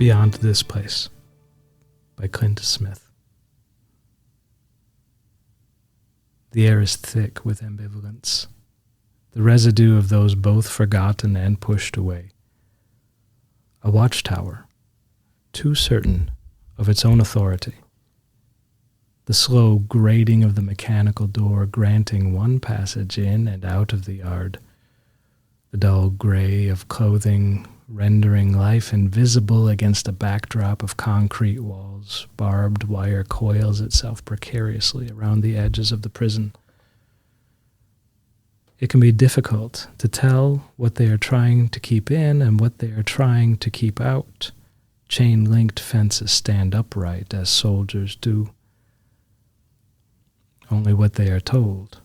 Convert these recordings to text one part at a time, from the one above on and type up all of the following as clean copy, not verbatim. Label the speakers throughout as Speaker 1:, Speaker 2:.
Speaker 1: Beyond This Place by Clint Smith. The air is thick with ambivalence, the residue of those both forgotten and pushed away. A watchtower, too certain of its own authority. The slow grating of the mechanical door granting one passage in and out of the yard. The dull gray of clothing rendering life invisible against a backdrop of concrete walls. Barbed wire coils itself precariously around the edges of the prison. It can be difficult to tell what they are trying to keep in and what they are trying to keep out. Chain-linked fences stand upright as soldiers do. Only what they are told,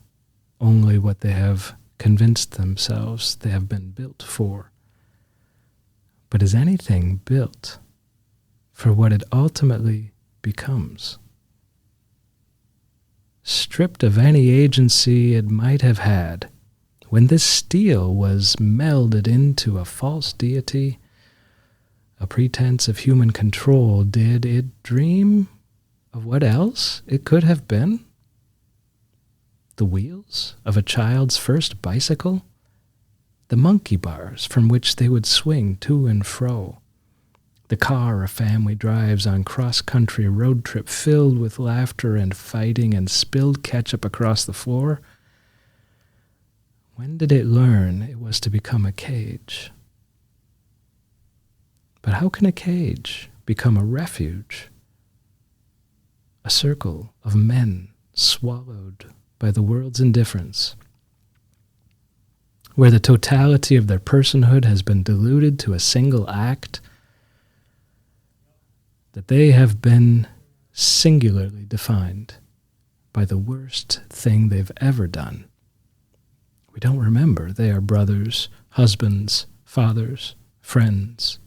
Speaker 1: only what they have convinced themselves they have been built for. But is anything built for what it ultimately becomes? Stripped of any agency it might have had, when this steel was melded into a false deity, a pretense of human control, did it dream of what else it could have been? The wheels of a child's first bicycle? The monkey bars from which they would swing to and fro? The car a family drives on cross-country road trip filled with laughter and fighting and spilled ketchup across the floor? When did it learn it was to become a cage? But how can a cage become a refuge? A circle of men swallowed by the world's indifference, where the totality of their personhood has been diluted to a single act, that they have been singularly defined by the worst thing they've ever done. We don't remember they are brothers, husbands, fathers, friends.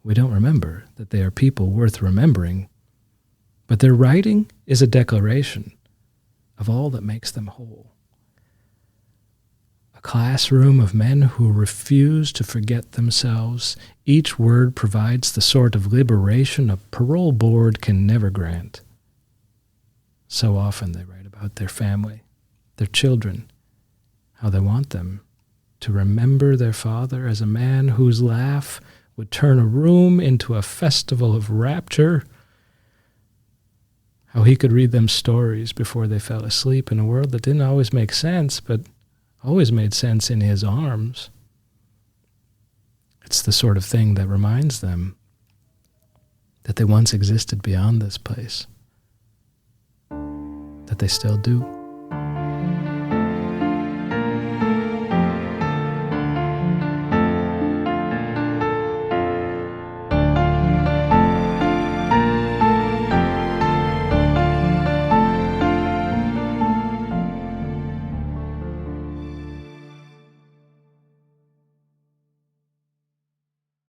Speaker 1: We don't remember that they are people worth remembering, but their writing is a declaration of all that makes them whole. A classroom of men who refuse to forget themselves. Each word provides the sort of liberation a parole board can never grant. So often they write about their family, their children, how they want them to remember their father as a man whose laugh would turn a room into a festival of rapture, how he could read them stories before they fell asleep in a world that didn't always make sense, but always made sense in his arms. It's the sort of thing that reminds them that they once existed beyond this place, that they still do.